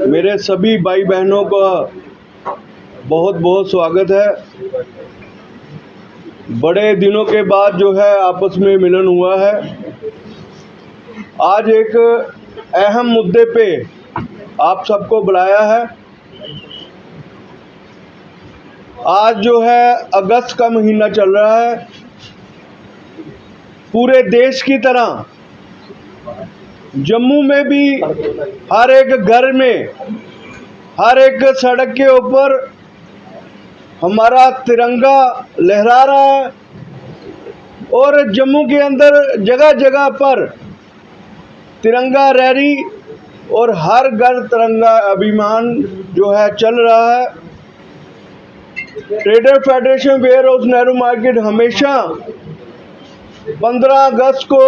मेरे सभी भाई बहनों का बहुत बहुत स्वागत है। बड़े दिनों के बाद जो है आपस में मिलन हुआ है। आज एक अहम मुद्दे पे आप सबको बुलाया है। आज जो है अगस्त का महीना चल रहा है। पूरे देश की तरह जम्मू में भी हर एक घर में, हर एक सड़क के ऊपर हमारा तिरंगा लहरा रहा है और जम्मू के अंदर जगह जगह पर तिरंगा रैली और हर घर तिरंगा अभियान जो है चल रहा है। Trader federation warehouse Nehru market हमेशा 15 अगस्त को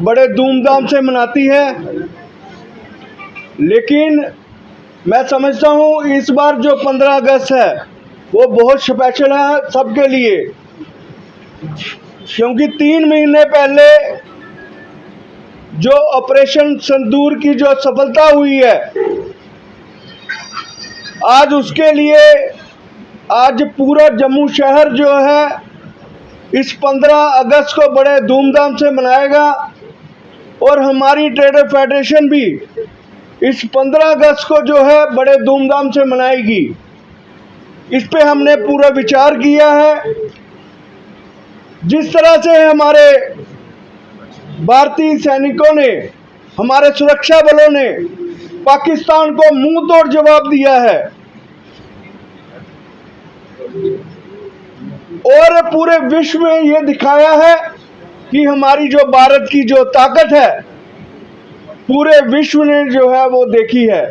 बड़े धूमधाम से मनाती है, लेकिन मैं समझता हूँ इस बार जो 15 अगस्त है वो बहुत स्पेशल है सबके लिए, क्योंकि 3 महीने पहले जो ऑपरेशन सिंदूर की जो सफलता हुई है, आज उसके लिए आज पूरा जम्मू शहर जो है इस 15 अगस्त को बड़े धूमधाम से मनाएगा और हमारी ट्रेडर फेडरेशन भी इस 15 अगस्त को जो है बड़े धूमधाम से मनाएगी। इस पे हमने पूरा विचार किया है। जिस तरह से हमारे भारतीय सैनिकों ने, हमारे सुरक्षा बलों ने पाकिस्तान को मुंह तोड़ जवाब दिया है और पूरे विश्व में ये दिखाया है कि हमारी जो भारत की जो ताकत है पूरे विश्व ने जो है वो देखी है।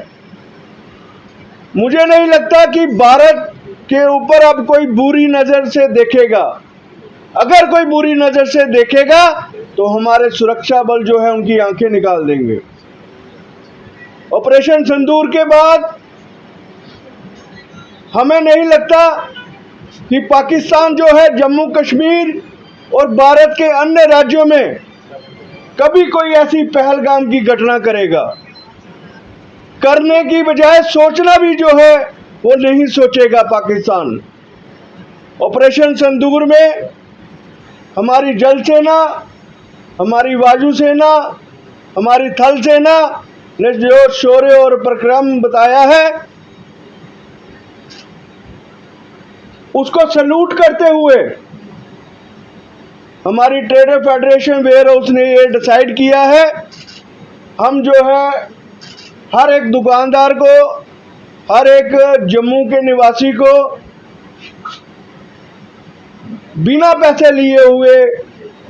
मुझे नहीं लगता कि भारत के ऊपर अब कोई बुरी नज़र से देखेगा। अगर कोई बुरी नज़र से देखेगा तो हमारे सुरक्षा बल जो है उनकी आंखें निकाल देंगे। ऑपरेशन सिंदूर के बाद हमें नहीं लगता कि पाकिस्तान जो है जम्मू कश्मीर और भारत के अन्य राज्यों में कभी कोई ऐसी पहलगाम की घटना करेगा। करने की बजाय सोचना भी जो है वो नहीं सोचेगा पाकिस्तान। ऑपरेशन सिंदूर में हमारी जल सेना, हमारी वायु सेना, हमारी थल सेना ने जो शौर्य और पराक्रम बताया है उसको सैल्यूट करते हुए हमारी ट्रेडर फेडरेशन वेयर हाउस ने ये डिसाइड किया है, हम जो है हर एक दुकानदार को, हर एक जम्मू के निवासी को बिना पैसे लिए हुए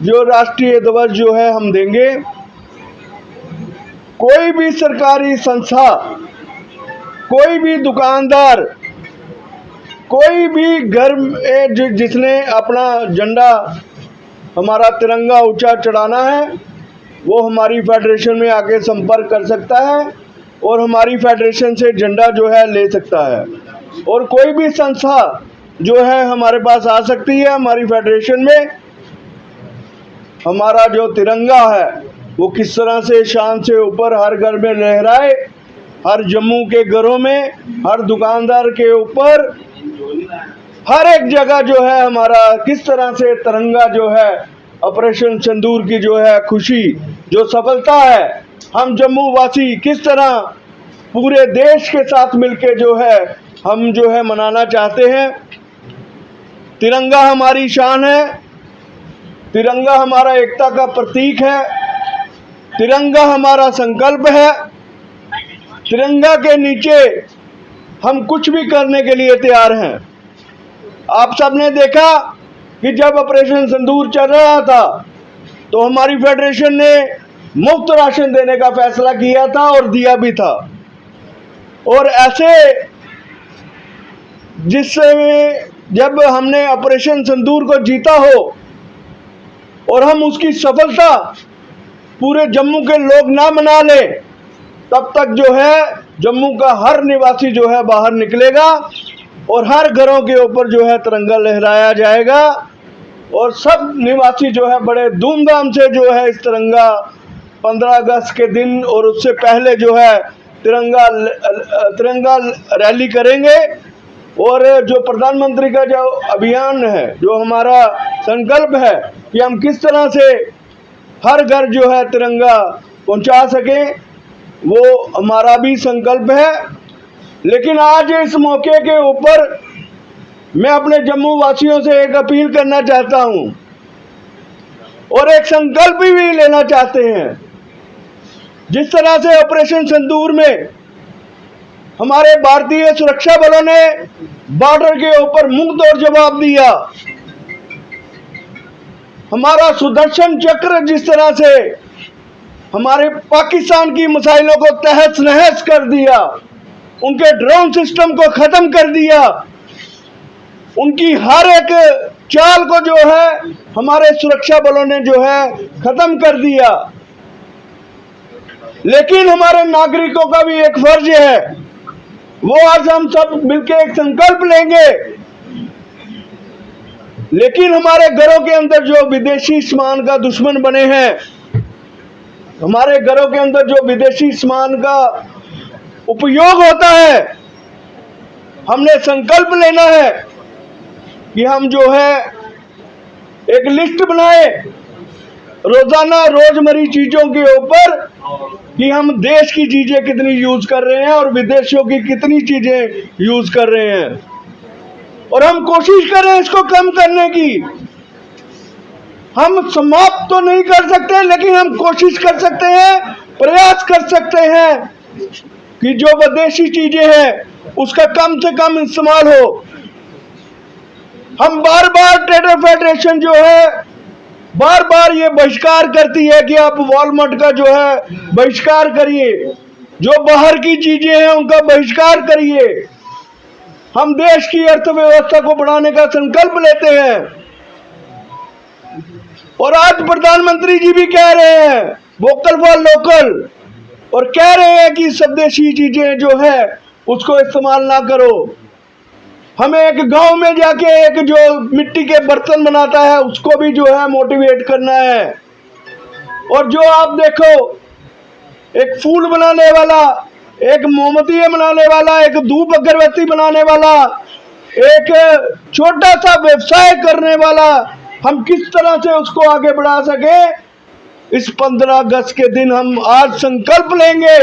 जो राष्ट्रीय ध्वज जो है हम देंगे। कोई भी सरकारी संस्था, कोई भी दुकानदार, कोई भी घर में जिसने अपना झंडा, हमारा तिरंगा ऊंचा चढ़ाना है वो हमारी फेडरेशन में आके संपर्क कर सकता है और हमारी फेडरेशन से झंडा जो है ले सकता है। और कोई भी संस्था जो है हमारे पास आ सकती है हमारी फेडरेशन में। हमारा जो तिरंगा है वो किस तरह से शान से ऊपर हर घर में लहराए, हर जम्मू के घरों में, हर दुकानदार के ऊपर, हर एक जगह जो है हमारा किस तरह से तिरंगा जो है ऑपरेशन सिंदूर की जो है खुशी, जो सफलता है, हम जम्मू वासी किस तरह पूरे देश के साथ मिलके जो है हम जो है मनाना चाहते हैं। तिरंगा हमारी शान है, तिरंगा हमारा एकता का प्रतीक है, तिरंगा हमारा संकल्प है। तिरंगा के नीचे हम कुछ भी करने के लिए तैयार हैं। आप सबने देखा कि जब ऑपरेशन सिंदूर चल रहा था तो हमारी फेडरेशन ने मुफ्त राशन देने का फैसला किया था और दिया भी था। और ऐसे जिससे जब हमने ऑपरेशन सिंदूर को जीता हो और हम उसकी सफलता पूरे जम्मू के लोग ना मना ले, तब तक जो है जम्मू का हर निवासी जो है बाहर निकलेगा और हर घरों के ऊपर जो है तिरंगा लहराया जाएगा और सब निवासी जो है बड़े धूमधाम से जो है इस तिरंगा 15 अगस्त के दिन और उससे पहले जो है तिरंगा रैली करेंगे। और जो प्रधानमंत्री का जो अभियान है, जो हमारा संकल्प है कि हम किस तरह से हर घर जो है तिरंगा पहुंचा सकें, वो हमारा भी संकल्प है। लेकिन आज इस मौके के ऊपर मैं अपने जम्मू वासियों से एक अपील करना चाहता हूं और एक संकल्प भी लेना चाहते हैं। जिस तरह से ऑपरेशन सिंदूर में हमारे भारतीय सुरक्षा बलों ने बॉर्डर के ऊपर मुंह तोड़ जवाब दिया, हमारा सुदर्शन चक्र जिस तरह से हमारे पाकिस्तान की मिसाइलों को तहस नहस कर दिया, उनके ड्रोन सिस्टम को खत्म कर दिया, उनकी हर एक चाल को जो है हमारे सुरक्षा बलों ने जो है खत्म कर दिया। लेकिन हमारे नागरिकों का भी एक फर्ज है, वो आज हम सब मिलकर एक संकल्प लेंगे। लेकिन हमारे घरों के अंदर जो विदेशी सामान का दुश्मन बने हैं, हमारे घरों के अंदर जो विदेशी सामान का उपयोग होता है, हमने संकल्प लेना है कि हम जो है एक लिस्ट बनाए रोजाना रोजमर्रा चीजों के ऊपर कि हम देश की चीजें कितनी यूज कर रहे हैं और विदेशों की कितनी चीजें यूज कर रहे हैं, और हम कोशिश करें इसको कम करने की। हम समाप्त तो नहीं कर सकते, लेकिन हम कोशिश कर सकते हैं, प्रयास कर सकते हैं कि जो विदेशी चीजें हैं उसका कम से कम इस्तेमाल हो। हम बार बार ट्रेडर फेडरेशन जो है बार बार ये बहिष्कार करती है कि आप वॉलमार्ट का जो है बहिष्कार करिए, जो बाहर की चीजें हैं उनका बहिष्कार करिए। हम देश की अर्थव्यवस्था को बढ़ाने का संकल्प लेते हैं। और आज प्रधानमंत्री जी भी कह रहे हैं वोकल फॉर लोकल, और कह रहे हैं कि स्वदेशी चीजें जो है उसको इस्तेमाल ना करो। हमें एक गांव में जाके एक जो मिट्टी के बर्तन बनाता है उसको भी जो है मोटिवेट करना है। और जो आप देखो एक फूल बनाने वाला, एक मोमबत्ती बनाने वाला, एक धूप अगरबत्ती बनाने वाला, एक छोटा सा व्यवसाय करने वाला, हम किस तरह से उसको आगे बढ़ा सके, इस 15 अगस्त के दिन हम आज संकल्प लेंगे।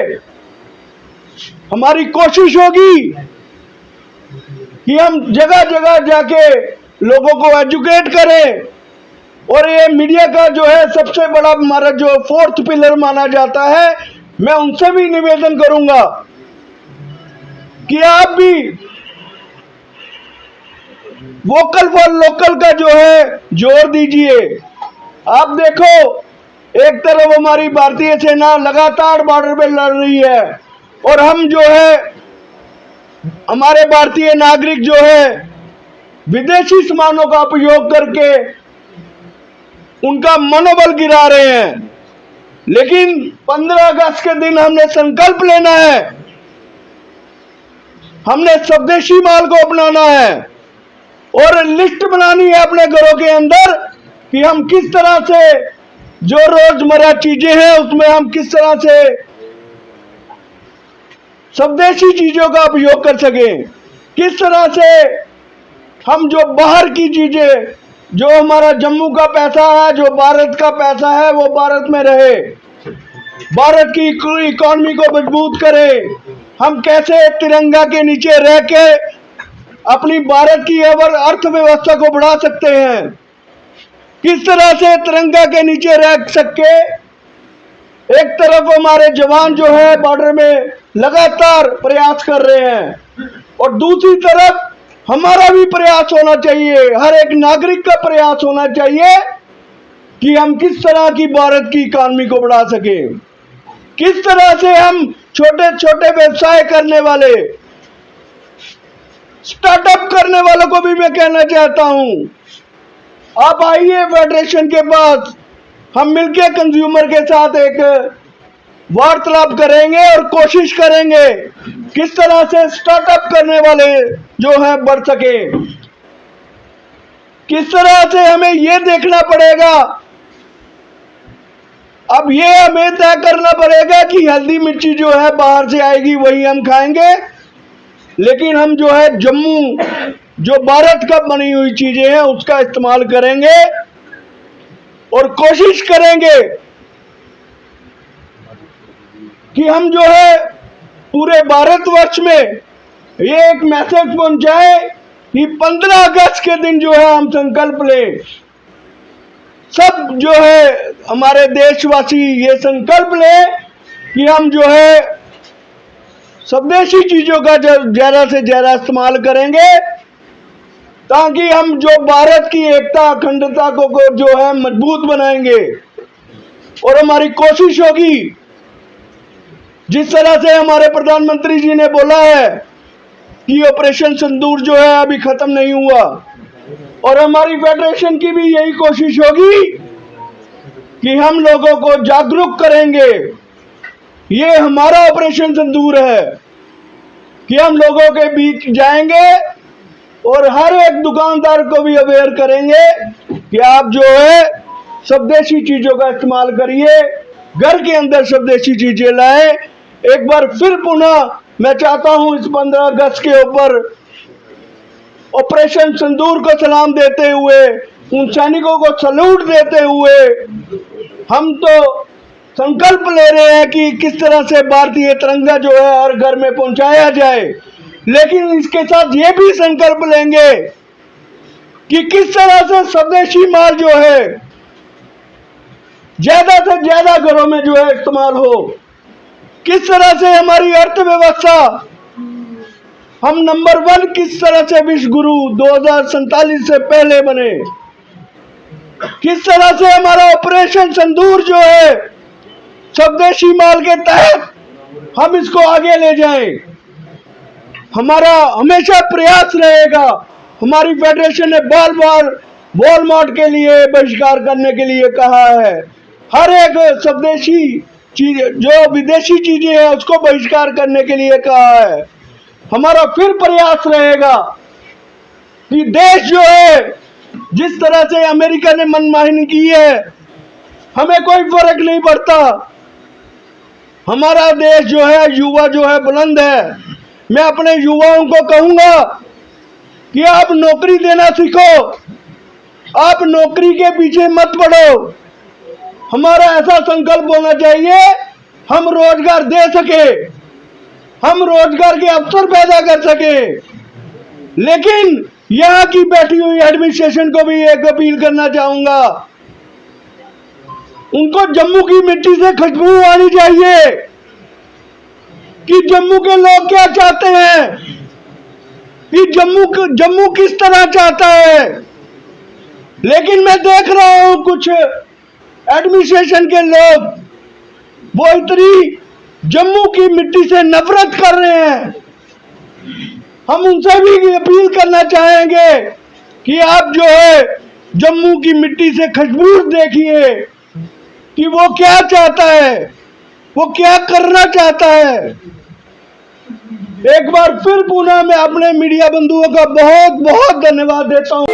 हमारी कोशिश होगी कि हम जगह जगह जाके लोगों को एजुकेट करें। और ये मीडिया का जो है सबसे बड़ा हमारा जो 4th पिलर माना जाता है, मैं उनसे भी निवेदन करूंगा कि आप भी वोकल फॉर लोकल का जो है जोर दीजिए। आप देखो एक तरफ हमारी भारतीय सेना लगातार बॉर्डर पे लड़ रही है, और हम जो है हमारे भारतीय नागरिक जो है विदेशी सामानों का उपयोग करके उनका मनोबल गिरा रहे हैं। लेकिन 15 अगस्त के दिन हमने संकल्प लेना है, हमने स्वदेशी माल को अपनाना है और लिस्ट बनानी है अपने घरों के अंदर कि हम किस तरह से जो रोजमर्रा चीजें हैं उसमें हम किस तरह से स्वदेशी चीजों का उपयोग कर सकें, किस तरह से हम जो बाहर की चीजें, जो हमारा जम्मू का पैसा है, जो भारत का पैसा है, वो भारत में रहे, भारत की इकोनॉमी को मजबूत करें। हम कैसे तिरंगा के नीचे रह के अपनी भारत की अर्थव्यवस्था को बढ़ा सकते हैं, किस तरह से तिरंगा के नीचे रह सके। एक तरफ हमारे जवान जो है बॉर्डर में लगातार प्रयास कर रहे हैं, और दूसरी तरफ हमारा भी प्रयास होना चाहिए, हर एक नागरिक का प्रयास होना चाहिए कि हम किस तरह की भारत की इकोनॉमी को बढ़ा सकें, किस तरह से हम छोटे छोटे व्यवसाय करने वाले, स्टार्टअप करने वालों को भी मैं कहना चाहता हूं, आप आइए फेडरेशन के पास, हम मिलकर कंज्यूमर के साथ एक वार्तालाप करेंगे और कोशिश करेंगे किस तरह से स्टार्टअप करने वाले जो है बढ़ सके। किस तरह से हमें ये देखना पड़ेगा अब ये हमें तय करना पड़ेगा कि हल्दी मिर्ची जो है बाहर से आएगी वही हम खाएंगे, लेकिन हम जो है जम्मू जो भारत का बनी हुई चीजें हैं उसका इस्तेमाल करेंगे और कोशिश करेंगे कि हम जो है पूरे भारतवर्ष में ये एक मैसेज पहुंचाए कि 15 अगस्त के दिन जो है हम संकल्प लें, सब जो है हमारे देशवासी ये संकल्प लें कि हम जो है स्वदेशी चीजों का ज्यादा से ज्यादा इस्तेमाल करेंगे, ताकि हम जो भारत की एकता अखंडता को जो है मजबूत बनाएंगे। और हमारी कोशिश होगी, जिस तरह से हमारे प्रधानमंत्री जी ने बोला है कि ऑपरेशन सिंदूर जो है अभी खत्म नहीं हुआ, और हमारी फेडरेशन की भी यही कोशिश होगी कि हम लोगों को जागरूक करेंगे। ये हमारा ऑपरेशन सिंदूर है कि हम लोगों के बीच जाएंगे और हर एक दुकानदार को भी अवेयर करेंगे कि आप जो है स्वदेशी चीजों का इस्तेमाल करिए, घर के अंदर स्वदेशी चीजें लाएं। एक बार फिर पुनः मैं चाहता हूं इस 15 अगस्त के ऊपर ऑपरेशन सिंदूर को सलाम देते हुए, उन सैनिकों को सैल्यूट देते हुए हम तो संकल्प ले रहे हैं कि किस तरह से भारतीय तिरंगा जो है हर घर में पहुंचाया जाए, लेकिन इसके साथ ये भी संकल्प लेंगे कि किस तरह से स्वदेशी माल जो है ज्यादा से ज्यादा घरों में जो है इस्तेमाल हो, किस तरह से हमारी अर्थव्यवस्था हम नंबर 1 किस तरह से विश्व गुरु 2047 से पहले बने, किस तरह से हमारा ऑपरेशन सिंदूर जो है स्वदेशी माल के तहत हम इसको आगे ले जाएं। हमारा हमेशा प्रयास रहेगा। हमारी फेडरेशन ने बार बार वॉलमार्ट के लिए बहिष्कार करने के लिए कहा है, हर एक स्वदेशी चीज जो विदेशी चीजें हैं उसको बहिष्कार करने के लिए कहा है। हमारा फिर प्रयास रहेगा कि देश जो है जिस तरह से अमेरिका ने मनमानी की है, हमें कोई फर्क नहीं पड़ता। हमारा देश जो है युवा जो है बुलंद है। मैं अपने युवाओं को कहूंगा कि आप नौकरी देना सीखो, आप नौकरी के पीछे मत पड़ो। हमारा ऐसा संकल्प होना चाहिए हम रोजगार दे सके, हम रोजगार के अवसर पैदा कर सके। लेकिन यहाँ की बैठी हुई एडमिनिस्ट्रेशन को भी एक अपील करना चाहूंगा, उनको जम्मू की मिट्टी से खुशबू आनी चाहिए कि जम्मू के लोग क्या चाहते हैं, कि जम्मू किस तरह चाहता है। लेकिन मैं देख रहा हूं कुछ एडमिनिस्ट्रेशन के लोग वो इतनी जम्मू की मिट्टी से नफरत कर रहे हैं। हम उनसे भी अपील करना चाहेंगे कि आप जो है जम्मू की मिट्टी से खुशबू देखिए कि वो क्या चाहता है, वो क्या करना चाहता है। एक बार फिर पुनः मैं अपने मीडिया बंधुओं का बहुत बहुत धन्यवाद देता हूं।